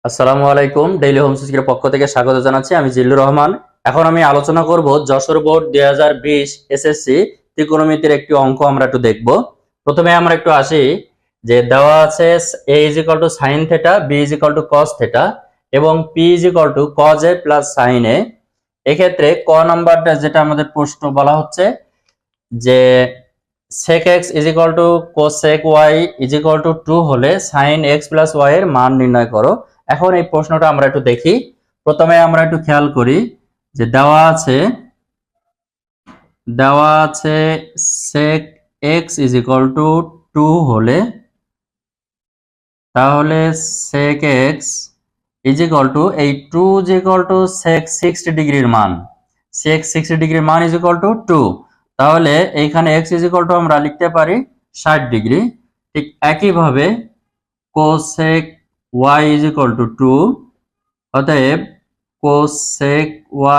আসসালামু আলাইকুম। Daily home সুইচের পক্ষ থেকে স্বাগত জানাচ্ছি। আমি জিল্লুর রহমান। এখন আমি আলোচনা করব যশোর বোর্ড 2020 এসএসসি ত্রিকোণমিতির একটি অঙ্ক আমরা একটু দেখব। প্রথমে আমরা একটু আসি যে দেওয়া আছে a = sin θ, b = cos θ এবং p = cos a + sin a। এক্ষেত্রে ক নাম্বারটা যেটা আমাদের প্রশ্ন বলা হচ্ছে যে sec x = cosec y = 2 হলে sin x + y এর মান নির্ণয় করো। এখন এই প্রশ্নটা আমরা একটু দেখি। প্রথমে আমরা একটু খেয়াল করি যে দেওয়া আছে sec x = 2 হলে, তাহলে sec x = এই 2 sec 60 ডিগ্রির মান, sec 60 ডিগ্রির মান = 2। তাহলে এইখানে x আমরা লিখতে পারি 60 ডিগ্রি। ঠিক একইভাবে cosec y = 2, অতএব cosec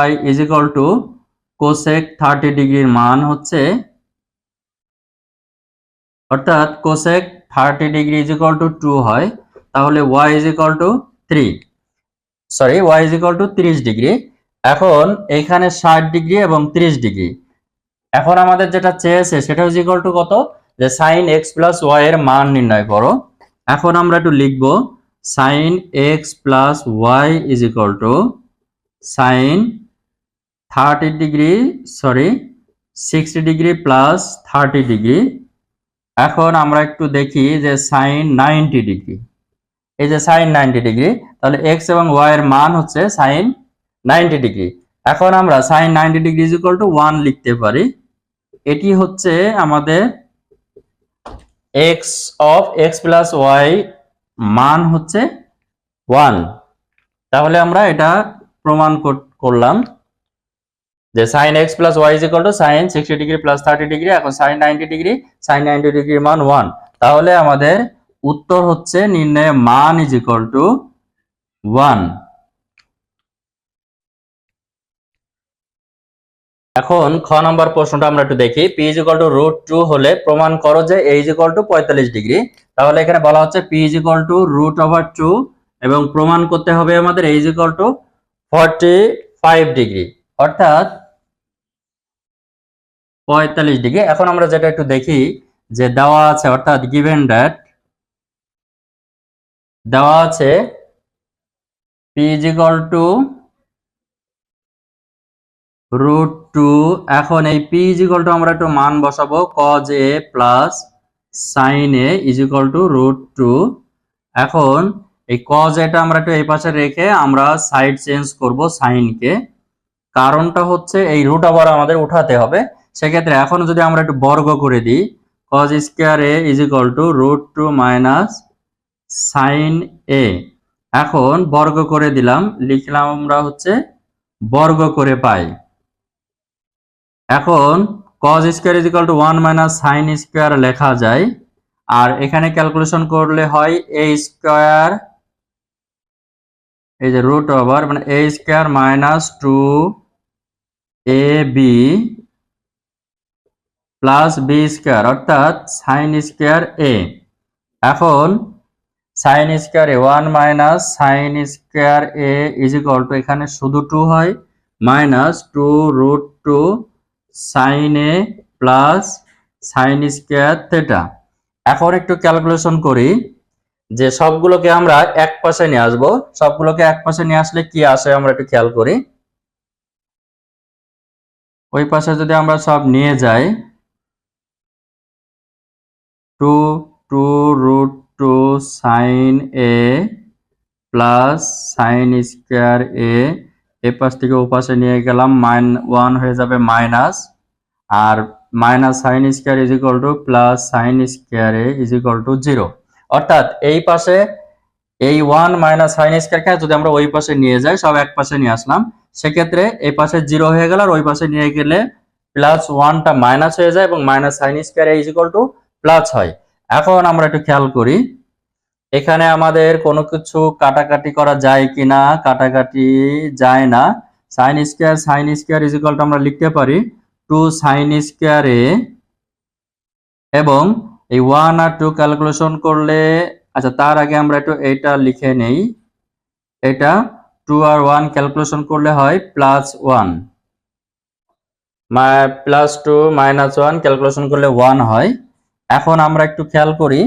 y = cosec 30 ডিগ্রির মান হচ্ছে, অর্থাৎ cosec 30 ডিগ্রি = 2 হয়, তাহলে y = 30 ডিগ্রি। এখন এখানে 60 ডিগ্রি এবং 30 ডিগ্রি। এখন আমাদের যেটা চেয়েছে সেটা হচ্ছে কত, যে sin x + y এর মান নির্ণয় করো। এখন আমরা একটু লিখব sin x + y sin 30 degree 60 degree plus 30 degree. এখন আমরা একটু দেখি যে sin 90 ডিগ্রি, এই যে sin 90 ডিগ্রি, তাহলে x এবং y এর মান হচ্ছে sin 90 ডিগ্রি। এখন আমরা sin 90 ডিগ্রি = 1 লিখতে পারি। এটি হচ্ছে আমাদের x + y মান হচ্ছে 1। তাহলে আমরা এটা প্রমাণ করলাম যে sin x + y sin 60 degree plus 30 degree. এখন sin 90 ডিগ্রি, sin 90 ডিগ্রির মান 1। তাহলে আমাদের উত্তর হচ্ছে নির্ণয় মান = 1। এখন খ নম্বর প্রশ্নটা আমরা একটু দেখি। p √2 হলে প্রমাণ করো যে a = 45 ডিগ্রি। তাহলে এখানে বলা হচ্ছে p √2 এবং প্রমাণ করতে হবে আমাদের a = 45 ডিগ্রি, অর্থাৎ 45 ডিগ্রি। এখন আমরা যেটা একটু দেখি যে দেওয়া আছে, অর্থাৎ গিভেন দ্যাট দেওয়া আছে p √2। এখন এই p আমরা একটু মান বসাবো, cos a plus sin a √2। এখন এই cos এটা আমরা একটু এই পাশে রেখে আমরা সাইড চেঞ্জ করব sin কে। কারণটা হচ্ছে এই রুট আবার আমাদের উঠাতে হবে। সেক্ষেত্রে এখন যদি আমরা একটু বর্গ করে দিই, cos square a √2 minus sin a। এখন বর্গ করে দিলাম, লিখলাম আমরা হচ্ছে বর্গ করে পাই। এখন cos square 1 minus sin square লেখা যায়। আর এখানে ক্যালকুলেশন করলে হয় a স্কয়ার, এই যে রুট ওভার মানে a square minus 2ab plus b square, অর্থাৎ sin স্কয়ার a। এখন sin square a 1 minus sin square a এখানে শুধু 2 হয়, minus 2√2 sin a plus sin square theta. এখন একটু ক্যালকুলেশন করি যে সবগুলোকে আমরা এক পাশে নিয়ে আসব। সবগুলোকে এক পাশে নিয়ে আসলে কি আসে আমরা একটু খেয়াল করি। ওই পাশে যদি আমরা সব নিয়ে যাই, 2√2 sin a plus sin square a, এ পাশ থেকে ও পাশে নিয়ে গেলাম, 1 হয়ে যাবে মাইনাস, আর minus sin square plus sin square a 0। অর্থাৎ এই পাশে এই 1 মাইনাস sin স্কয়ারকে যদি আমরা ওই পাশে নিয়ে যাই, সব এক পাশে নিয়ে আসলাম, সেক্ষেত্রে এই পাশে 0 হয়ে গেল, আর ওই পাশে নিয়ে গেলে প্লাস 1টা মাইনাস হয়ে যায় এবং minus sin square a plus হয়। এখন আমরা একটু খেয়াল করি এখানে আমাদের কোনো কিছু কাটাকাটি করা যায় কিনা। কাটাকাটি যায় না। sin স্কয়ার আমরা লিখতে পারি 2 sin স্কয়ার a, এবং এই 1 আর 2 ক্যালকুলেশন করলে, আচ্ছা তার আগে আমরা একটু এটা লিখে নেই এটা 2 আর 1 ক্যালকুলেশন করলে হয় +1, +2 -1 ক্যালকুলেশন করলে 1 হয়। এখন আমরা একটু খেয়াল করি,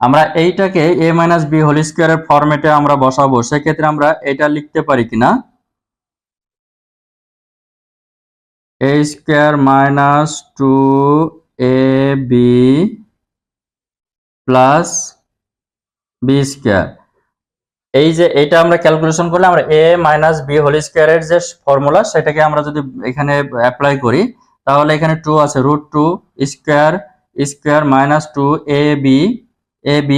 আমরা এইটাকে a - b হোল স্কয়ারের ফরম্যাটে আমরা বসাবো। সেক্ষেত্রে আমরা এটা লিখতে পারি কিনা, a square minus 2ab plus b square. এই যে এটা আমরা ক্যালকুলেশন করলে আমরা a - b হোল স্কয়ারের যে ফর্মুলা সেটাকে আমরা যদি এখানে অ্যাপ্লাই করি, তাহলে এখানে 2 আছে, √2 square square minus 2ab ab।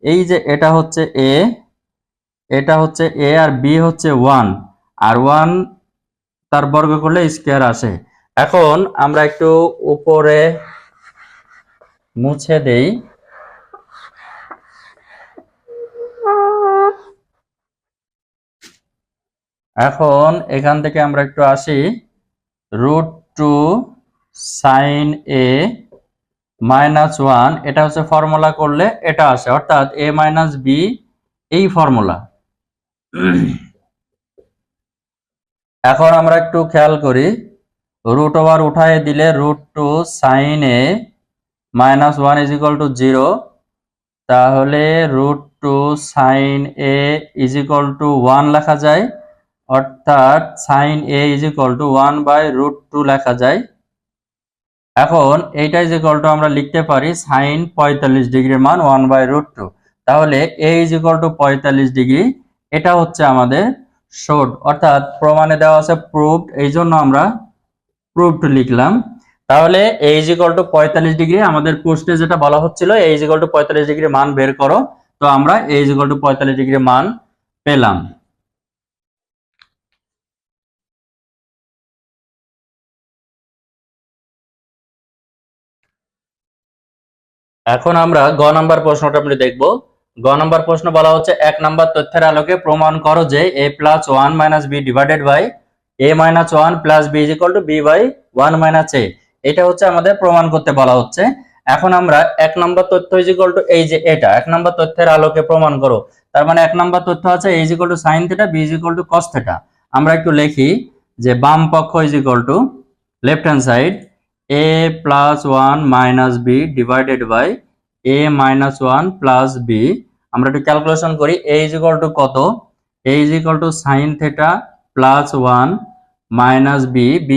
এই যে এটা হচ্ছে a, এটা হচ্ছে a আর b হচ্ছে 1, আর 1 তার বর্গ করলে স্কয়ার আসে। এখন আমরা একটু উপরে মুছে দেই। এখন এখান থেকে আমরা একটু আসি, √2 sin a -1, এটা হচ্ছে ফর্মুলা করলে এটা আসে, অর্থাৎ a - b এই ফর্মুলা। এখন আমরা একটু খেয়াল করি, রুট ওভার উঠায় দিলে √2 sin a -1 = 0, তাহলে √2 sin a = 1 লেখা যায়, অর্থাৎ sin a = 1/√2 লেখা যায়। এখন এইটা আমরা লিখতে পারি sin 45 ডিগ্রির মান 1/√2। তাহলে a = 45 ডিগ্রি, এটা হচ্ছে আমাদের শোড, অর্থাৎ প্রমাণে দেওয়া আছে প্রুভড, এই জন্য আমরা প্রুভড লিখলাম। তাহলে a = 45 ডিগ্রি, আমাদের প্রশ্নে যেটা বলা হচ্ছিল a = 45 ডিগ্রি মান বের করো, তো আমরা a = 45 ডিগ্রি মান পেলাম। এখন আমরা গ নাম্বার প্রশ্নটা আমরা দেখব। গ নাম্বার প্রশ্ন বলা হচ্ছে 1 নাম্বার তথ্যের আলোকে প্রমাণ করো যে a + 1 - b divided by a - 1 + b = b/1 - a। এটা হচ্ছে আমাদের প্রমাণ করতে বলা হচ্ছে। এখন আমরা 1 নাম্বার তথ্য এই যে এটা 1 নাম্বার তথ্যের আলোকে প্রমাণ করো, তার মানে 1 নাম্বার তথ্য আছে a = sin θ, b = cos θ। আমরা একটু লিখি যে বাম পক্ষ left hand side a + 1 - b divided by a - 1 + b। আমরা একটু ক্যালকুলেশন করি, a = কত, a = sin θ + 1 - b, b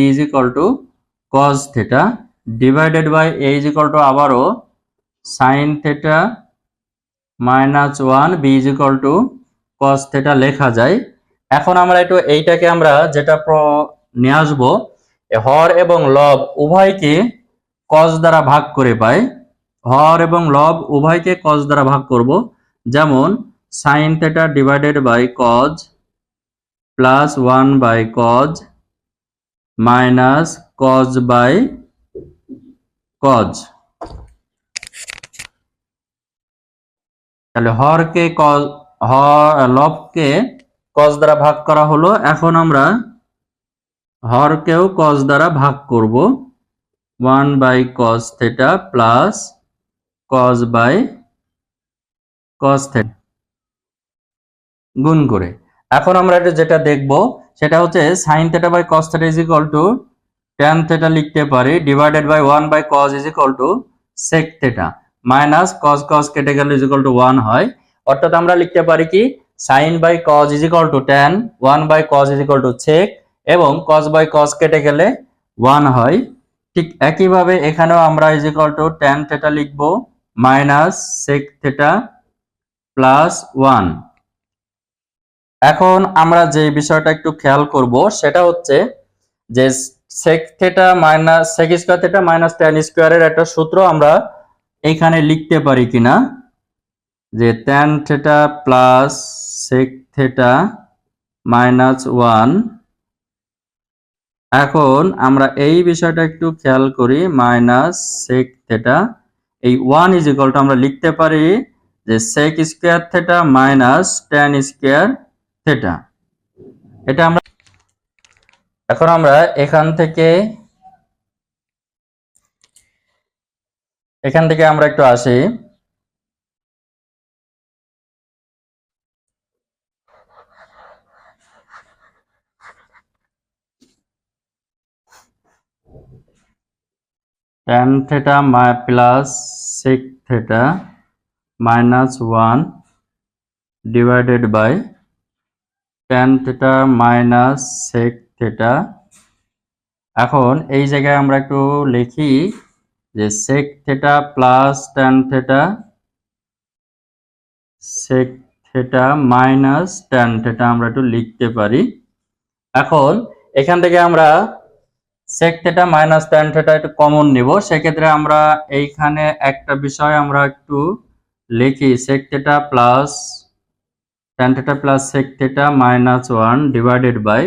cos θ divided by a আবারও sin θ -1, b cos θ লেখা যায়। এখন আমরা একটু এইটাকে আমরা যেটা নিয়ে আসবো, হর এবং লব উভয়কে cos দ্বারা ভাগ করে পাই। হর এবং লব উভয়কে cos দ্বারা ভাগ করব, যেমন sin θ divided by cos plus 1/cos minus cos by cos। তাহলে হরকে লবকে cos দ্বারা ভাগ করা হলো। এখন আমরা হরকেও cos দ্বারা ভাগ করব, 1/cos θ plus cos by cos θ গুণ করে। এখন আমরা যেটা দেখব সেটা হচ্ছে sin θ বাই cos θ tan θ লিখতে পারি, divided by 1/cos sec θ minus cos কেটে গেলে 1 হয়, অর্থাৎ আমরা লিখতে পারি কি sin by cos tan, 1/cos sec, এবং cos বাই cos কেটে গেলে 1 হয়। ঠিক একইভাবে এখানেও আমরা tan θ লিখব মাইনাস sec θ প্লাস 1। এখন আমরা যে বিষয়টা একটু খেয়াল করব সেটা হচ্ছে যে sec θ minus sec square θ minus tan স্কয়ারের একটা সূত্র আমরা এখানে লিখতে পারি কিনা, যে tan θ প্লাস sec θ মাইনাস 1। এখন আমরা এই বিষয়টা একটু খেয়াল করি, মাইনাস sec θ, এই 1 আমরা লিখতে পারি যে sec square θ minus tan square θ। এটা আমরা এখন আমরা এখান থেকে আমরা একটু আসি, tan theta plus sec theta minus 1 divided by tan theta minus sec theta। এখন এই জায়গায় আমরা একটু লিখি যে sec theta plus tan theta sec theta minus tan theta আমরা একটু লিখতে পারি। এখন এখান থেকে আমরা sec theta minus tan theta একটু কমন নিব, সেক্ষেত্রে আমরা এইখানে একটা বিষয় আমরা একটু লিখি sec theta plus tan theta plus sec theta minus 1 divided by,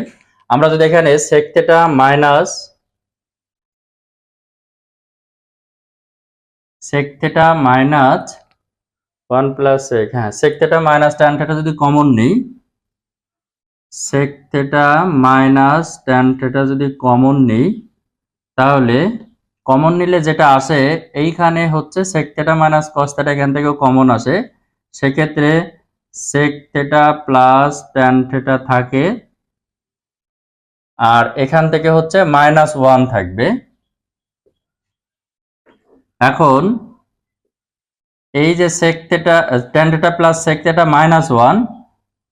আমরা যদি এখানে sec theta minus 1 plus sec, হ্যাঁ sec theta minus tan theta যদি কমন নিই, sec theta minus tan theta যদি কমন নিই, তাহলে কমন নিলে যেটা আসে এইখানে হচ্ছে sec theta minus cos theta, এখান থেকেও কমন আসে, সেক্ষেত্রে sec theta plus tan theta থাকে আর এখান থেকে হচ্ছে -1 থাকবে। এখন এই যে sec theta tan theta plus sec theta -1,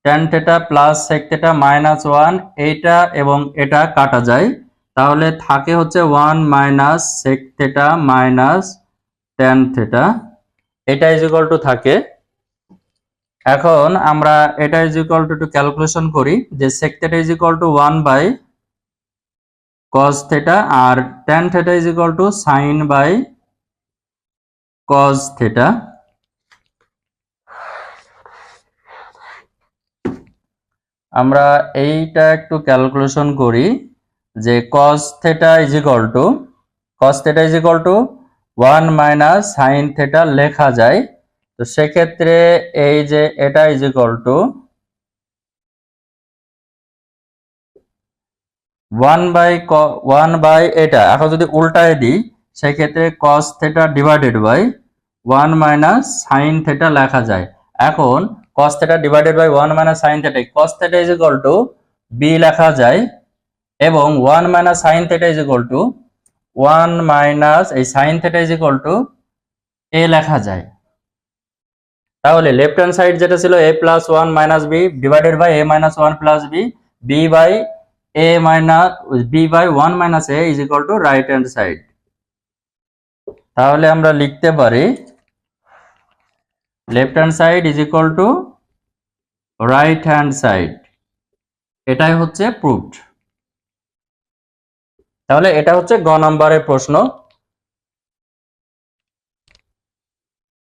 tan theta plus sec theta -1, এইটা এবং এটা কাটা যায়, তাহলে থাকে হচ্ছে 1 minus sec theta minus tan theta, এটা ইজ ইকুয়াল টু থাকে। এখন আমরা এটা ইজ ইকুয়াল টু ক্যালকুলেশন করি যে sec theta is equal to 1 by cos theta আর tan theta is equal to sin by cos theta। আমরা এইটা একটু ক্যালকুলেশন করি যে cos theta is equal to 1 minus sin theta লেখা যায়, তো সেক্ষেত্রে এই যে এটা ইজ ইকুয়াল টু 1 বাই এটা, এখন যদি উল্টায় দিই সেক্ষেত্রে cos theta divided by 1 minus sin theta লেখা যায়। এখন cos theta divided by 1 minus sin theta, cos theta is equal to b লেখা যায় এবং 1 minus sin theta is equal to 1 minus এই sin theta is equal to a লেখা যায়। তাহলে লেফট হ্যান্ড সাইড যেটা ছিল a plus 1 minus b divided by a minus 1 plus b, b by 1 minus a is equal to right hand side. তাহলে আমরা লিখতে পারি left hand side is equal to right hand side, এটাই হচ্ছে proofed. তাহলে এটা হচ্ছে গ নম্বরের প্রশ্ন।